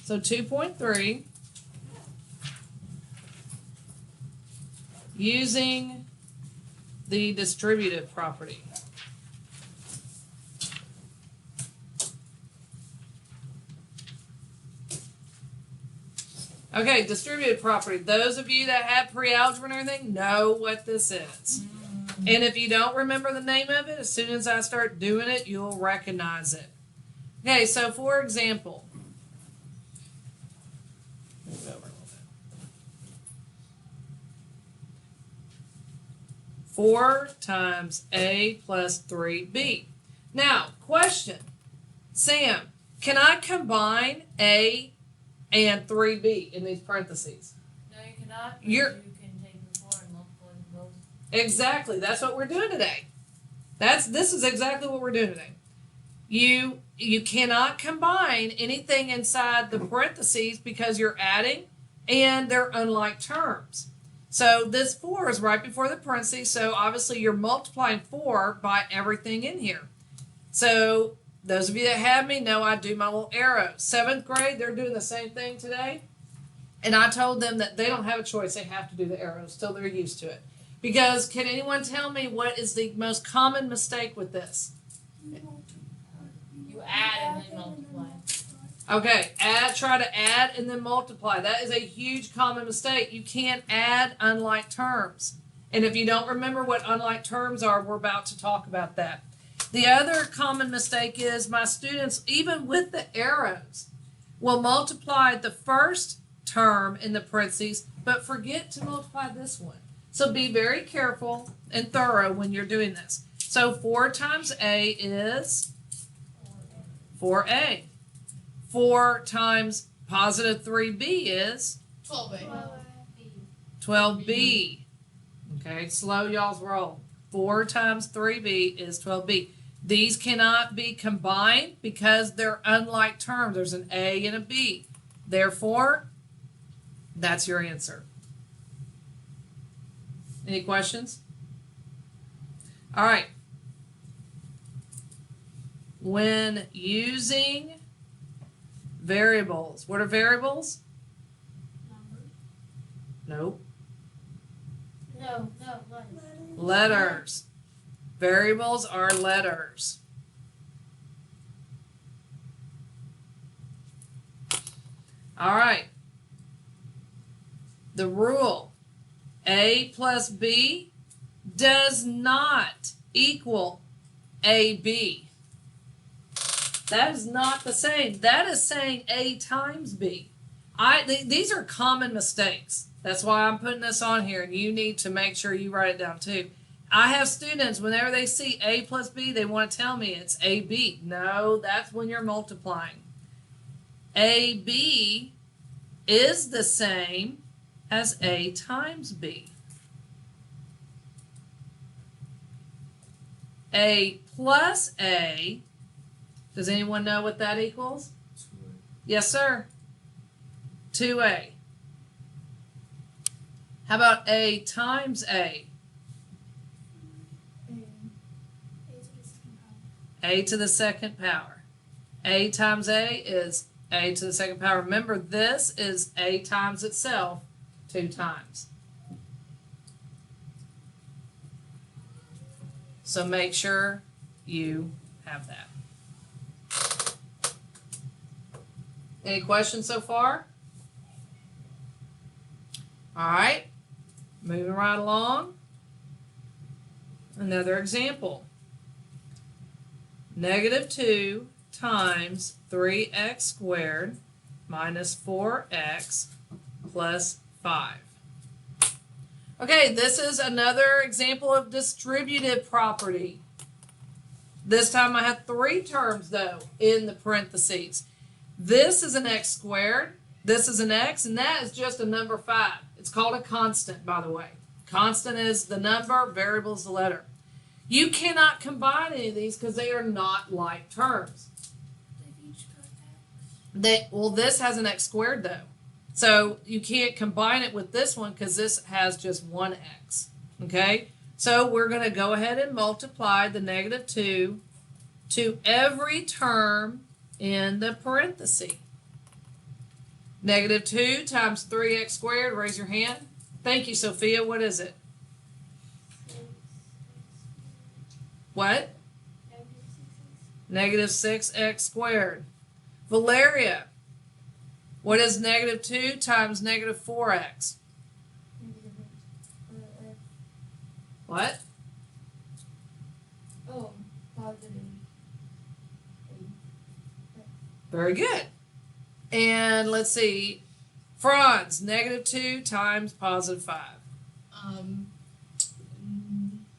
So 2.3, using the distributive property. Okay, distributive property. Those of you that have pre-algebra and everything know what this is. And if you don't remember the name of it, as soon as I start doing it, you'll recognize it. Okay, so for example, move it over a little bit. 4 times A plus 3B. Now, question. Sam, can I combine A and 3B in these parentheses? No, you cannot. You can take the 4 and multiply both. Exactly. That's what we're doing today. This is exactly what we're doing today. You cannot combine anything inside the parentheses because you're adding and they're unlike terms. So this 4 is right before the parentheses, so obviously you're multiplying 4 by everything in here. So those of you that have me know I do my little arrows. 7th grade, they're doing the same thing today. And I told them that they don't have a choice. They have to do the arrows till they're used to it. Because can anyone tell me what is the most common mistake with this? You add and then multiply. Okay, try to add and then multiply. That is a huge common mistake. You can't add unlike terms. And if you don't remember what unlike terms are, we're about to talk about that. The other common mistake is my students, even with the arrows, will multiply the first term in the parentheses, but forget to multiply this one. So be very careful and thorough when you're doing this. So 4 times A is 4A. 4 times positive 3B is 12A. 12B. Okay, slow y'all's roll. 4 times 3B is 12B. These cannot be combined because they're unlike terms. There's an A and a B. Therefore, that's your answer. Any questions? All right. When using variables, what are variables? Nope. No, Letters. Variables are letters. All right. The rule, A plus B does not equal AB. That is not the same. That is saying A times B. These are common mistakes. That's why I'm putting this on here, and you need to make sure you write it down too. I have students, whenever they see A plus B, they want to tell me it's AB. No, that's when you're multiplying. AB is the same as A times B. A plus A, does anyone know what that equals? 2A. Yes, sir. 2A. How about A times A? A to the second power. A times A is A to the second power. Remember, this is A times itself 2 times. So make sure you have that. Any questions so far? All right, moving right along. Another example. -2 times 3x squared minus 4x plus 5. Okay, this is another example of distributive property. This time I have 3 terms, though, in the parentheses. This is an x squared, this is an x, and that is just a number 5. It's called a constant, by the way. Constant is the number, variable is the letter. You cannot combine any of these because they are not like terms. Well, this has an x squared, though. So you can't combine it with this one because this has just one x. Okay? So we're going to go ahead and multiply the -2 to every term in the parenthesis. Negative 2 times 3x squared. Raise your hand. Thank you, Sophia. What is it? What? Negative 6x squared. Valeria, what is negative 2 times negative 4x? What? Oh, positive. Very good. And let's see. Franz, negative 2 times positive 5.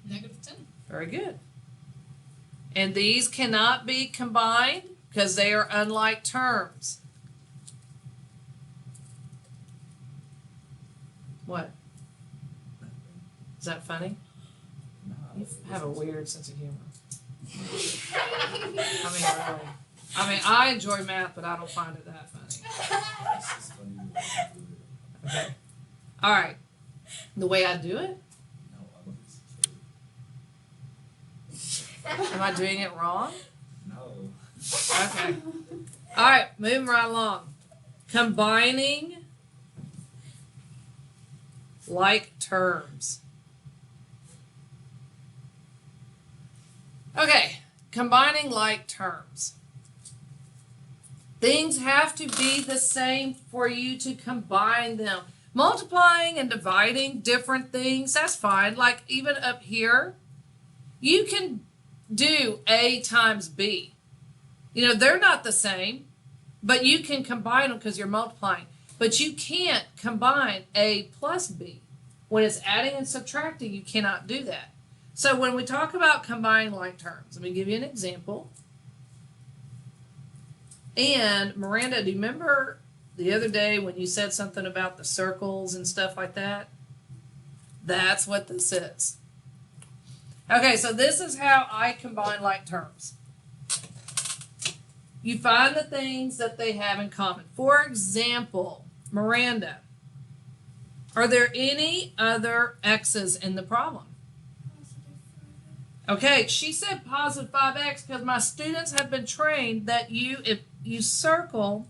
Negative 10. Very good. And these cannot be combined because they are unlike terms. What? Is that funny? You have a weird sense of humor. Really. I enjoy math, but I don't find it that funny. Okay. All right. The way I do it? Am I doing it wrong? No. Okay. All right, moving right along. Combining like terms. Okay, combining like terms. Things have to be the same for you to combine them. Multiplying and dividing different things, that's fine. Like even up here, you can do A times B. You know, they're not the same, but you can combine them because you're multiplying. But you can't combine A plus B. When it's adding and subtracting, you cannot do that. So when we talk about combining like terms, let me give you an example. And Miranda, do you remember the other day when you said something about the circles and stuff like that? That's what this is. Okay, so this is how I combine like terms. You find the things that they have in common. For example, Miranda, are there any other x's in the problem? Okay, she said positive 5x because my students have been trained that if you circle,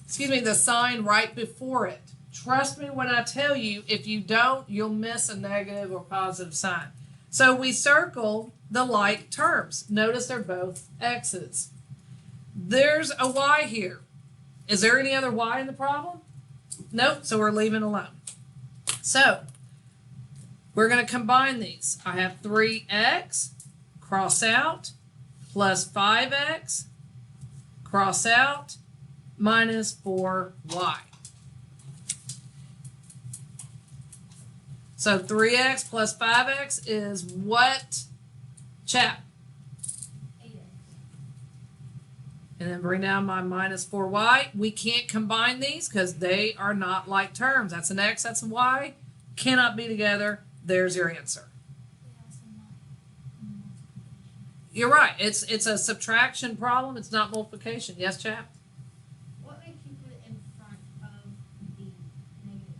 the sign right before it. Trust me when I tell you, if you don't, you'll miss a negative or positive sign. So we circle the like terms. Notice they're both x's. There's a y here. Is there any other y in the problem? Nope, so we're leaving alone. So we're going to combine these. I have 3x, cross out, plus 5x, cross out, minus 4y. So 3x plus 5x is what, chap? 8x. And then bring down my minus 4y. We can't combine these because they are not like terms. That's an x, that's a y. Cannot be together. There's your answer. You're right. It's a subtraction problem. It's not multiplication. Yes, chap? What makes you put it in front of the negative?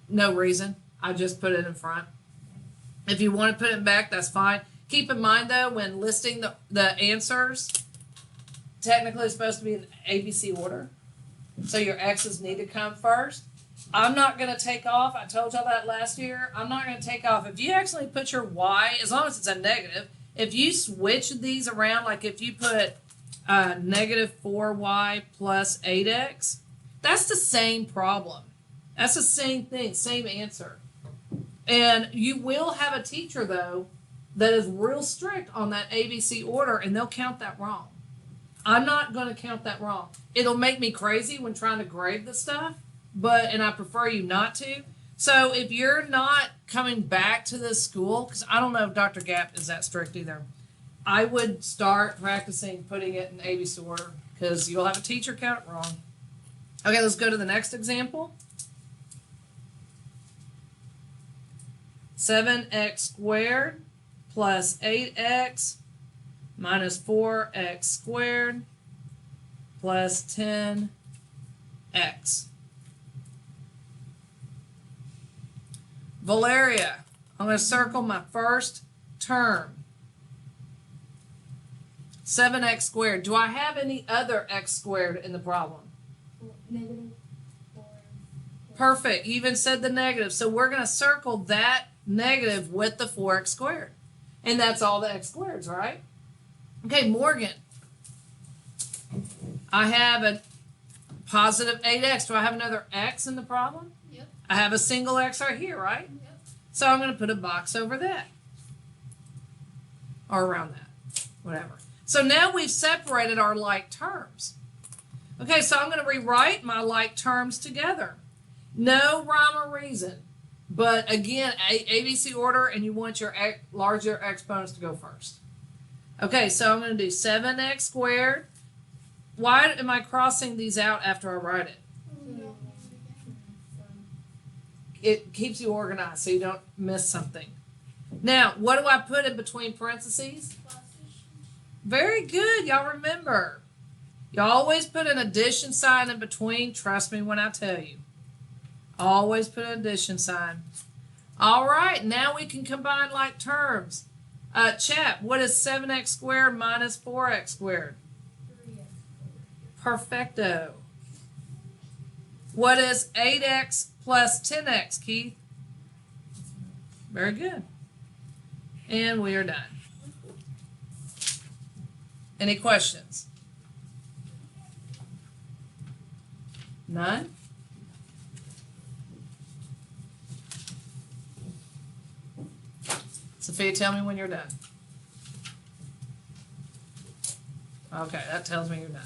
No reason. I just put it in front. If you want to put it back, that's fine. Keep in mind, though, when listing the answers, technically it's supposed to be in ABC order. So your x's need to come first. I'm not going to take off. I told y'all that last year. I'm not going to take off. If you actually put your y, as long as it's a negative, if you switch these around, like if you put negative 4y plus 8x, that's the same problem. That's the same thing, same answer. And you will have a teacher, though, that is real strict on that ABC order, and they'll count that wrong. I'm not going to count that wrong. It'll make me crazy when trying to grade the stuff. And I prefer you not to. So if you're not coming back to this school, because I don't know if Dr. Gap is that strict either, I would start practicing putting it in ABC order because you'll have a teacher count it wrong. Okay, let's go to the next example. 7x squared plus 8x minus 4x squared plus 10x. Valeria, I'm going to circle my first term. 7x squared. Do I have any other x squared in the problem? Negative 4. Perfect. You even said the negative. So we're going to circle that negative with the 4x squared. And that's all the x squareds, right? Okay, Morgan. I have a positive 8x. Do I have another x in the problem? Yep. I have a single x right here, right? Yep. So I'm going to put a box over that. Or around that. Whatever. So now we've separated our like terms. Okay, so I'm going to rewrite my like terms together. No rhyme or reason. But again, ABC order, and you want your larger exponents to go first. Okay, so I'm going to do 7x squared. Why am I crossing these out after I write it? It keeps you organized so you don't miss something. Now, what do I put in between parentheses? Very good. Y'all remember. You always put an addition sign in between. Trust me when I tell you. Always put an addition sign. All right. Now we can combine like terms. Chap, what is 7x squared minus 4x squared? 3x. Perfecto. What is 8x plus 10x, Keith? Very good. And we are done. Any questions? None? Sophia, tell me when you're done. Okay, that tells me you're done.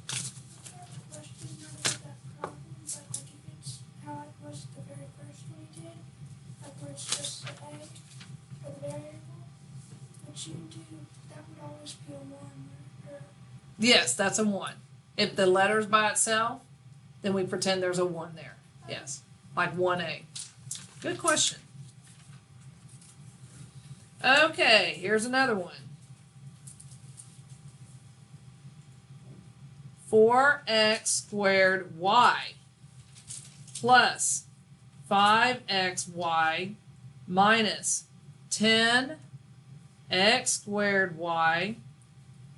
Question about that problem, but like if it's how it was the very first one we did, like where it's just the A for the variable, what you do, that would always be a 1 or Yes, that's a 1. If the letter's by itself, then we pretend there's a 1 there. Yes, like 1A. Good question. Okay, here's another one. 4x squared y plus 5xy minus 10x squared y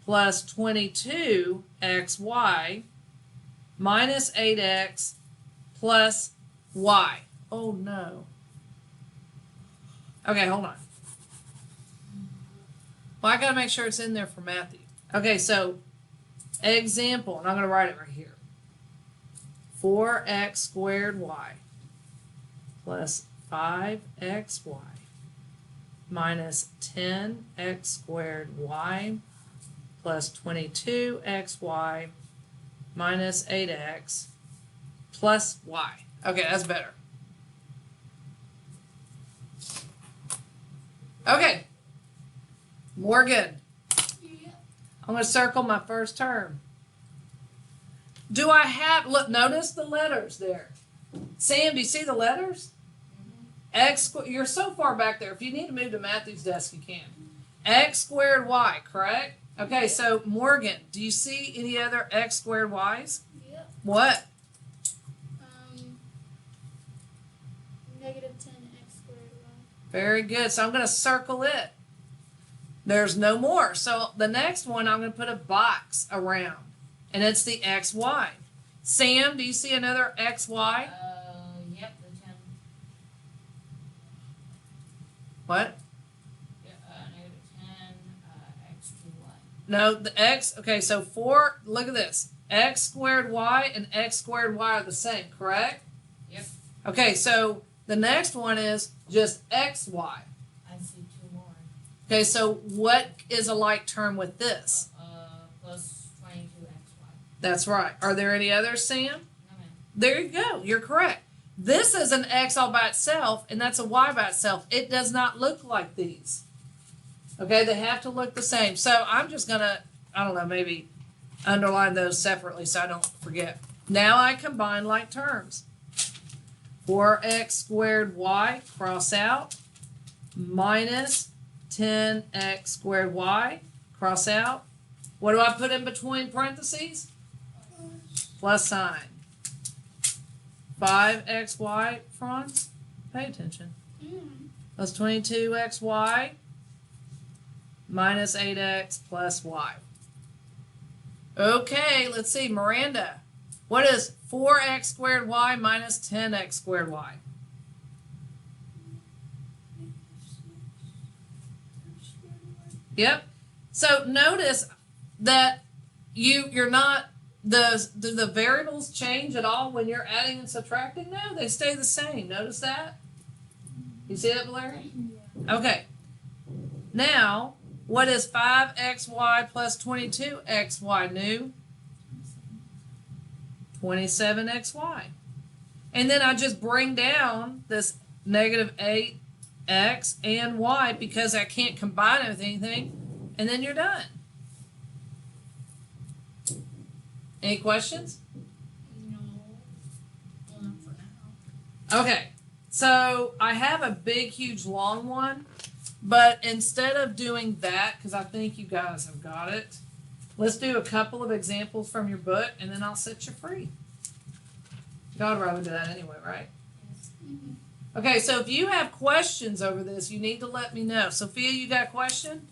plus 22xy minus 8x plus y. Oh no. Okay, hold on. Well, I gotta make sure it's in there for Matthew. Okay, so example, and I'm gonna write it right here. 4x squared y plus 5xy minus 10x squared y plus 22xy minus 8x plus y. Okay, that's better. Okay. Morgan. Yeah. I'm going to circle my first term. Do I have, look, notice the letters there. Sam, do you see the letters? X, you're so far back there. If you need to move to Matthew's desk, you can. X squared y, correct? Okay, so Morgan, do you see any other x squared y's? Yep. What? Negative 10x squared y. Very good. So I'm going to circle it. There's no more. So the next one, I'm going to put a box around, and it's the xy. Sam, do you see another xy? Yep, the 10. What? Yeah, negative 10, x2y. No, the x, okay, so 4, look at this. X squared y and x squared y are the same, correct? Yep. Okay, so the next one is just xy. I see 2 more. Okay, so what is a like term with this? Plus 22xy. That's right. Are there any others, Sam? No, ma'am. There you go. You're correct. This is an x all by itself, and that's a y by itself. It does not look like these. Okay, they have to look the same. So I'm just going to, I don't know, maybe underline those separately so I don't forget. Now I combine like terms. 4x squared y, cross out, minus 10x squared y, cross out. What do I put in between parentheses? Plus sign. 5xy, Franz, pay attention. Plus 22xy minus 8x plus y. Okay, let's see, Miranda. What is 4x squared y minus 10x squared y? Yep. So notice that you're not do the variables change at all when you're adding and subtracting? No, they stay the same. Notice that? You see that, Valeria? Yeah. Okay. Now, what is 5xy plus 22xy new? 27xy. And then I just bring down this negative 8x and y because I can't combine anything, and then you're done. Any questions? No. Well, not for now. Okay, so I have a big, huge, long one, but instead of doing that, because I think you guys have got it, let's do a couple of examples from your book, and then I'll set you free. God would rather do that anyway, right? Yes. Okay, so if you have questions over this, you need to let me know. Sophia, you got a question?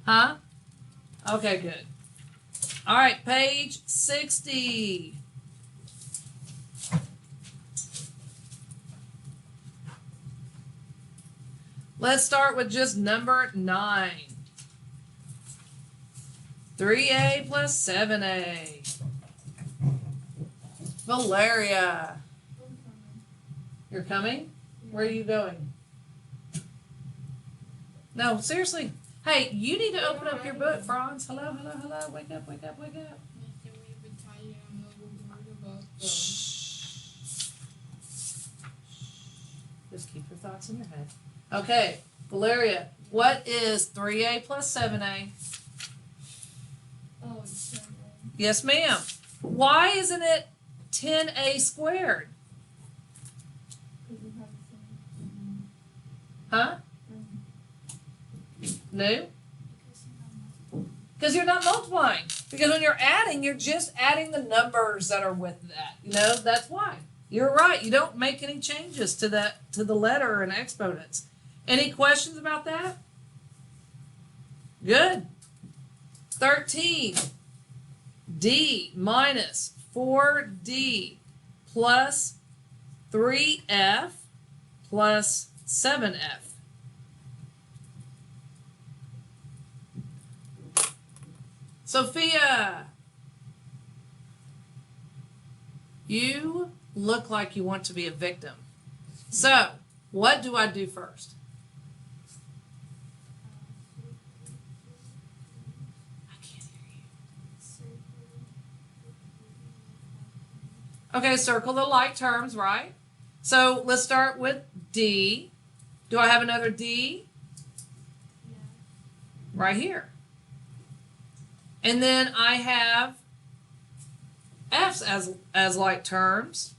Huh? Okay, good. All right, page 60. Let's start with just number 9. 3a plus 7a. Valeria. You're coming? Where are you going? No, seriously. Hey, you need to open up your book, Franz. Hello, hello, hello. Wake up, wake up, wake up. Shh. Just keep your thoughts in your head. Okay, Valeria, what is 3a plus 7a? Oh, it's 7. Yes, ma'am. Why isn't it 10a squared? Because you have the same. Huh? No? Because you have Because you're not multiplying. Because when you're adding, you're just adding the numbers that are with that. You know, that's why. You're right. You don't make any changes to the letter and exponents. Any questions about that? Good. 13. D minus 4D plus 3F plus 7F. Sophia, you look like you want to be a victim. So, what do I do first? I can't hear you. Okay, circle the like terms, right? So, let's start with D. Do I have another D? Right here. And then I have F's as like terms.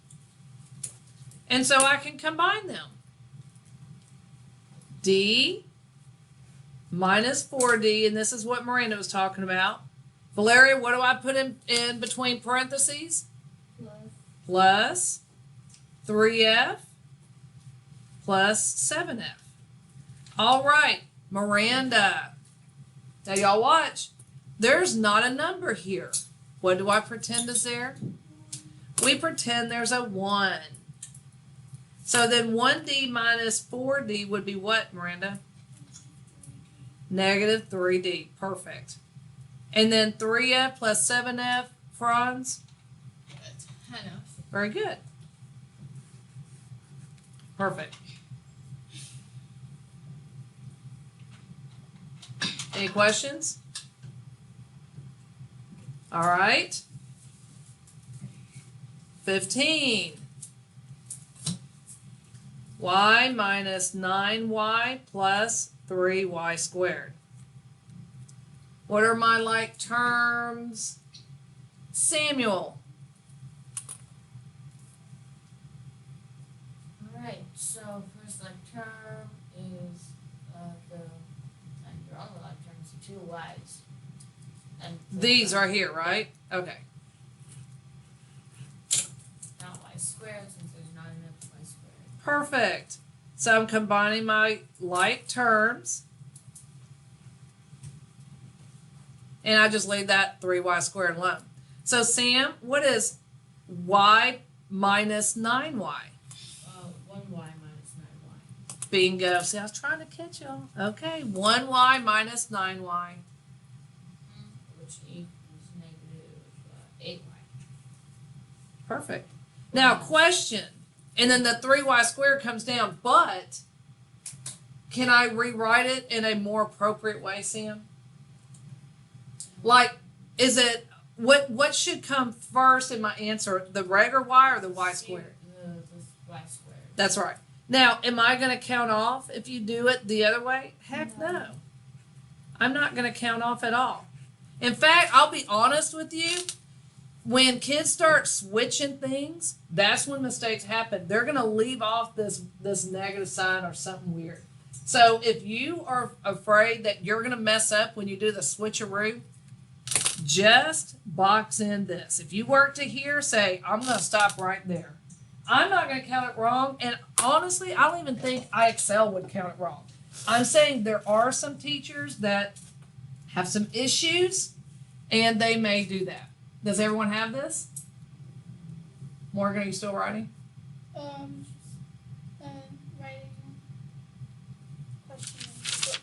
And so I can combine them. D minus 4D, and this is what Miranda was talking about. Valeria, what do I put in between parentheses? Plus 3F plus 7F. All right, Miranda. Now y'all watch. There's not a number here. What do I pretend is there? We pretend there's a 1. So then 1D minus 4D would be what, Miranda? Negative 3D. Perfect. And then 3F plus 7F, Franz? 10F. Very good. Perfect. Any questions? All right. 15. Y minus 9y plus 3y squared. What are my like terms? Samuel. Alright, so first like term is and your other like terms are 2 y's. And These right here, right? Okay. not y squared since there's not enough y squared. Perfect. So I'm combining my like terms. and I just leave that 3y squared alone. So Sam, what is y minus 9y? 1y minus 9y. Bingo. See, I was trying to catch y'all. Okay, 1y minus 9y. Which equals negative 8y. Perfect. Now, question. And then the 3y squared comes down, but can I rewrite it in a more appropriate way, Sam? Like, is it, what should come first in my answer, the regular y or the y squared? The y squared. That's right. Now, am I going to count off if you do it the other way? Heck no. I'm not going to count off at all. In fact, I'll be honest with you. When kids start switching things, that's when mistakes happen. They're going to leave off this negative sign or something weird. So if you are afraid that you're going to mess up when you do the switcheroo, just box in this. If you work to here, say, I'm going to stop right there. I'm not going to count it wrong. And honestly, I don't even think IXL would count it wrong. I'm saying there are some teachers that have some issues, and they may do that. Does everyone have this? Morgan, are you still writing? Writing question.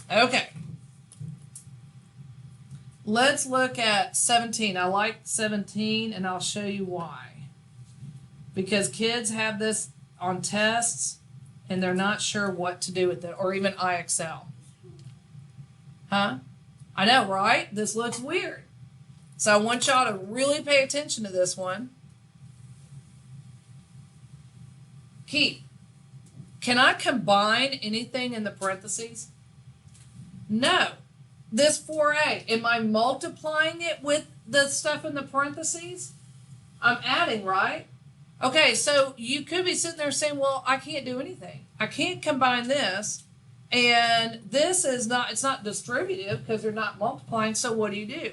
Okay. Let's look at 17. I like 17, and I'll show you why. Because kids have this on tests, and they're not sure what to do with it, or even IXL. Huh? I know, right? This looks weird. So I want y'all to really pay attention to this one. Keith, can I combine anything in the parentheses? No. This 4a, am I multiplying it with the stuff in the parentheses? I'm adding, right? Okay, so you could be sitting there saying, well, I can't do anything. I can't combine this, and this is not, it's not distributive because they're not multiplying, so what do?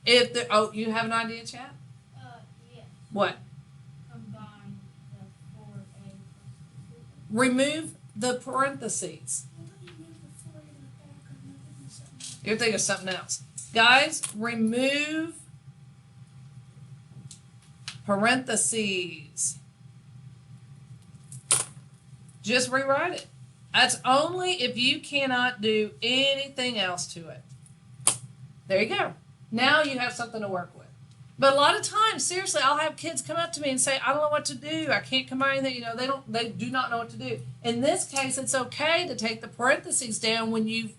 If the, oh, you have an idea, Chad? Yeah. What? Combine the 4a plus Remove the parentheses. I thought you moved the 4 in the back. I'm thinking something else. You're thinking of something else. Guys, remove parentheses. Just rewrite it. That's only if you cannot do anything else to it. There you go. Now you have something to work with. But a lot of times, seriously, I'll have kids come up to me and say, I don't know what to do. I can't combine that. They do not know what to do. In this case, it's okay to take the parentheses down when you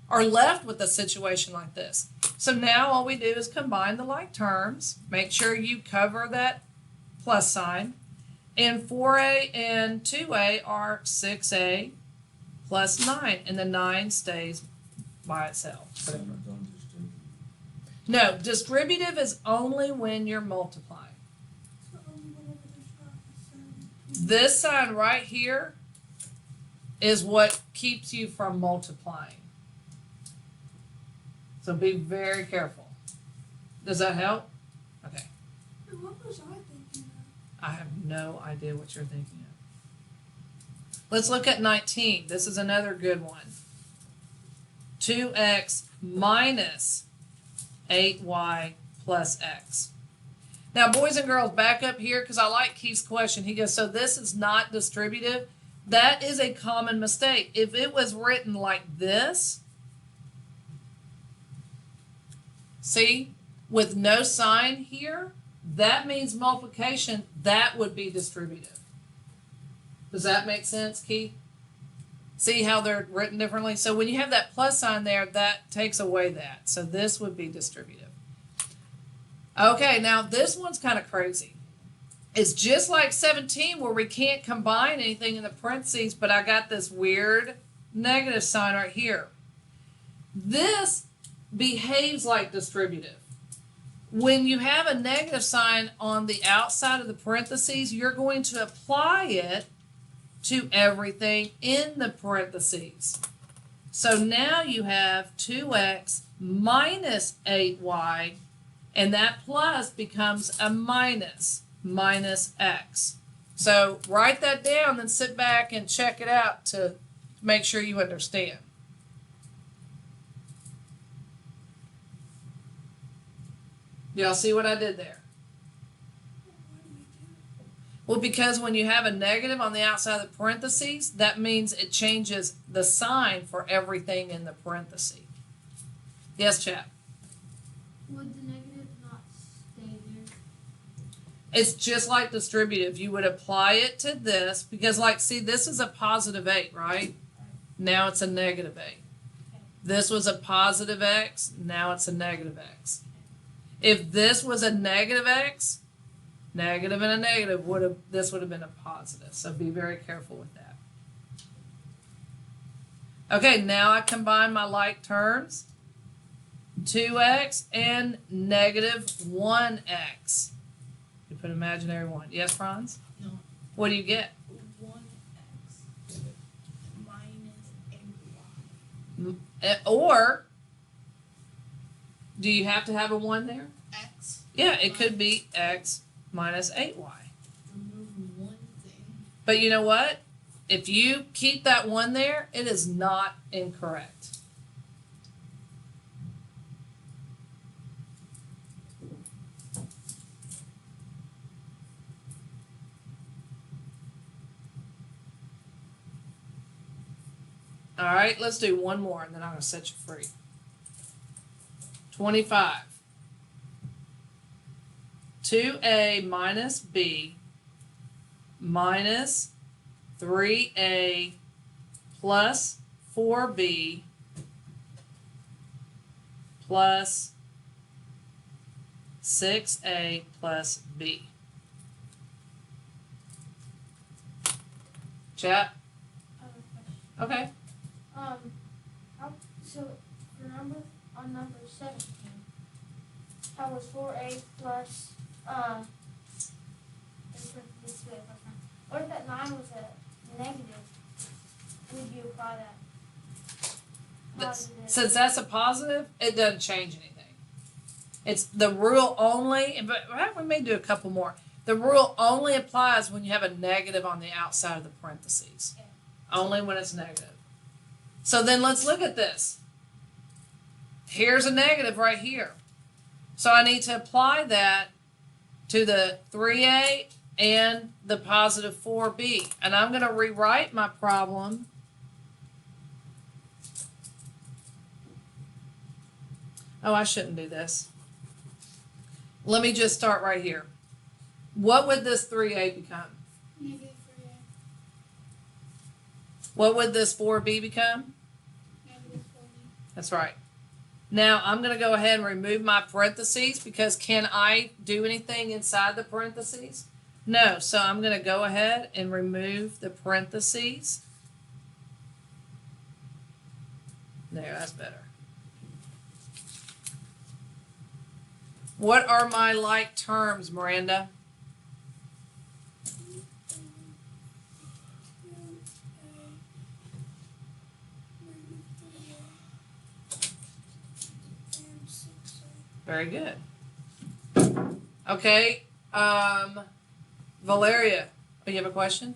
are left with a situation like this. So now all we do is combine the like terms. Make sure you cover that plus sign. And 4a and 2a are 6a plus 9. And the 9 stays by itself. Whatever. No, distributive is only when you're multiplying. So only whenever there's not a sign. This sign right here is what keeps you from multiplying. So be very careful. Does that help? Okay. And what was I thinking of? I have no idea what you're thinking of. Let's look at 19. This is another good one. 2x minus 8y plus x. Now, boys and girls, back up here because I like Keith's question. He goes, so this is not distributive? That is a common mistake. If it was written like this, see, with no sign here, that means multiplication. That would be distributive. Does that make sense, Keith? See how they're written differently? So when you have that plus sign there, that takes away that. So this would be distributive. Okay, now this one's kind of crazy. It's just like 17 where we can't combine anything in the parentheses, but I got this weird negative sign right here. This behaves like distributive. When you have a negative sign on the outside of the parentheses, you're going to apply it to everything in the parentheses. So now you have 2x minus 8y, and that plus becomes a minus x. So write that down and sit back and check it out to make sure you understand. Do y'all see what I did there? What do you do? Well, because when you have a negative on the outside of the parentheses, that means it changes the sign for everything in the parentheses. Yes, chap? Would the negative not stay there? It's just like distributive. You would apply it to this because, like, see, this is a positive 8, right? Now it's a negative 8. This was a positive x, now it's a negative x. If this was a negative x, negative and a negative this would have been a positive. So be very careful with that. Okay, now I combine my like terms. 2x and negative 1x. You put imaginary 1. Yes, Franz? No. What do you get? 1x minus 8y. Or, do you have to have a 1 there? X. Yeah, it could be x minus 8y. Remove one thing. But you know what? If you keep that 1 there, it is not incorrect. All right, let's do one more and then I'm going to set you free. 25. 2a minus b minus 3a plus 4b plus 6a plus b. Chat? I have a question. Okay. So on number 17, how was 4a plus what if that 9 was a negative? Would you apply that? Positive. Since that's a positive, it doesn't change anything. It's the rule only, but we may do a couple more. The rule only applies when you have a negative on the outside of the parentheses. Okay. Only when it's negative. So then let's look at this. Here's a negative right here. So I need to apply that to the 3a and the positive 4b. And I'm going to rewrite my problem. Oh, I shouldn't do this. Let me just start right here. What would this 3a become? Negative 3a. What would this 4b become? Negative 4b. That's right. Now I'm going to go ahead and remove my parentheses because can I do anything inside the parentheses? No, so I'm going to go ahead and remove the parentheses. There, that's better. What are my like terms, Miranda? Very good. Okay, Valeria, you have a question?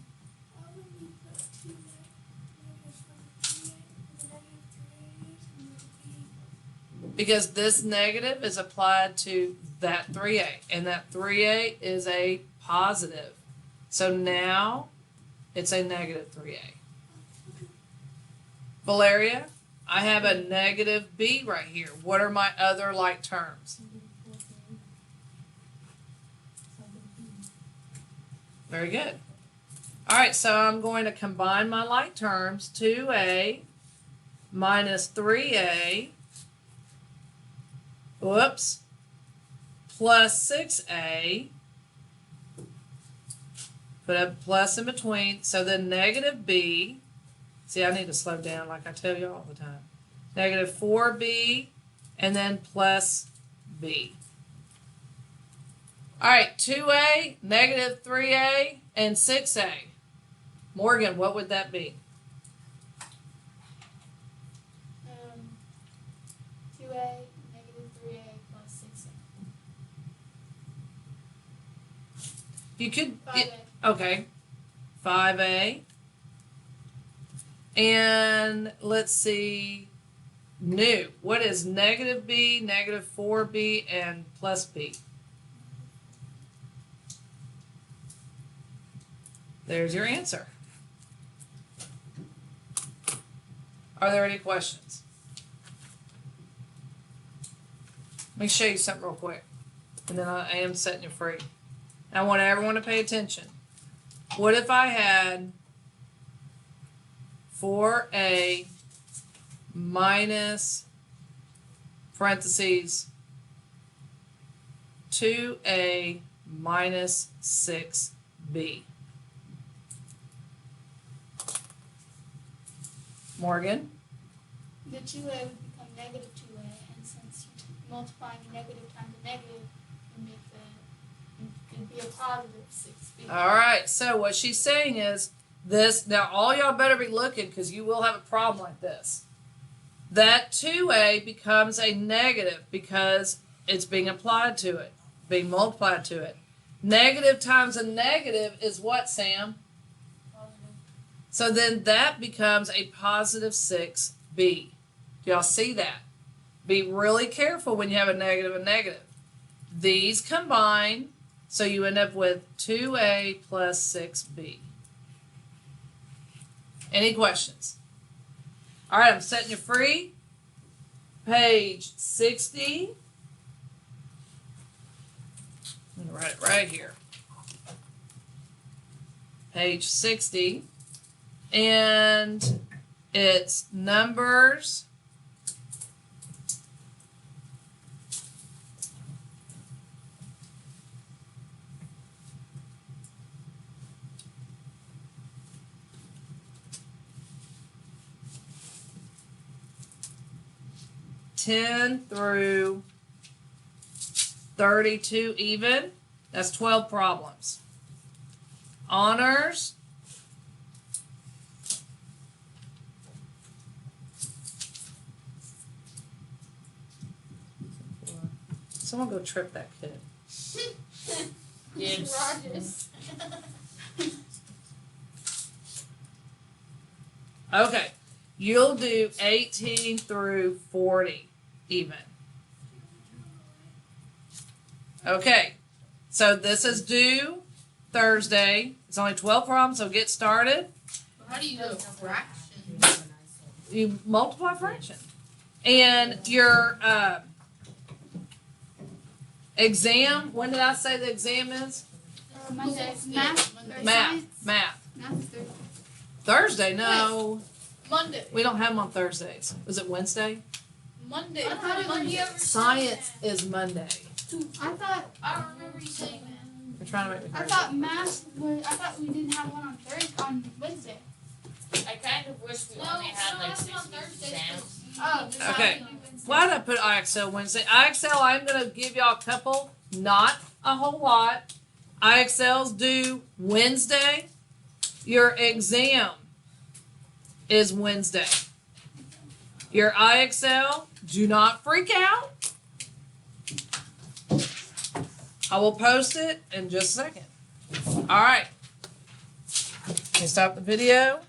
Because this negative is applied to that 3a, and that 3a is a positive. So now it's a negative 3a. Valeria, I have a negative b right here. What are my other like terms? Very good. All right, so I'm going to combine my like terms. 2a minus 3a, whoops, plus 6a, put a plus in between, so then negative b, see, I need to slow down like I tell you all the time, negative 4b, and then plus b. All right, 2a, negative 3a, and 6a. Morgan, what would that be? 2a, negative 3a plus 6a. You could, 5a. okay, 5a. And let's see, New. What is negative b, negative 4b, and plus b? There's your answer. Are there any questions? Let me show you something real quick. And then I am setting you free. And I want everyone to pay attention. What if I had 4a minus parentheses 2a minus 6b? Morgan? The 2a would become negative 2a, and since you're multiplying negative times a negative, you make it'd be a positive 6b. All right, so what she's saying is this. Now, all y'all better be looking because you will have a problem like this. That 2a becomes a negative because it's being applied to it, being multiplied to it. Negative times a negative is what, Sam? So then that becomes a positive 6b. Do y'all see that? Be really careful when you have a negative and negative. These combine, so you end up with 2a plus 6b. Any questions? All right, I'm setting you free. Page 60. I'm going to write it right here. Page 60. And it's numbers 10 through 32 even. That's 12 problems. Honors. Someone go trip that kid. Gibbs. Rogers. Okay. You'll do 18 through 40 even. Okay. So this is due Thursday. It's only 12 problems, so get started. How do you do a fraction? You multiply fraction. And your exam, when did I say the exam is? Monday. Math. Math. Math is Thursday. Thursday? No. Monday. We don't have them on Thursdays. Was it Wednesday? Monday. I thought it was Monday. Science is Monday. I thought I don't remember you saying that. We're trying to make me I crazy. thought math was. I thought we didn't have one on Thursday on Wednesday. I kind of wish we only had like 6 weeks exams. Oh, Okay. Why did I put IXL Wednesday? IXL, I'm going to give y'all a couple, not a whole lot. IXL's due Wednesday. Your exam is Wednesday. Your IXL, do not freak out. I will post it in just a second. All right. Can you stop the video?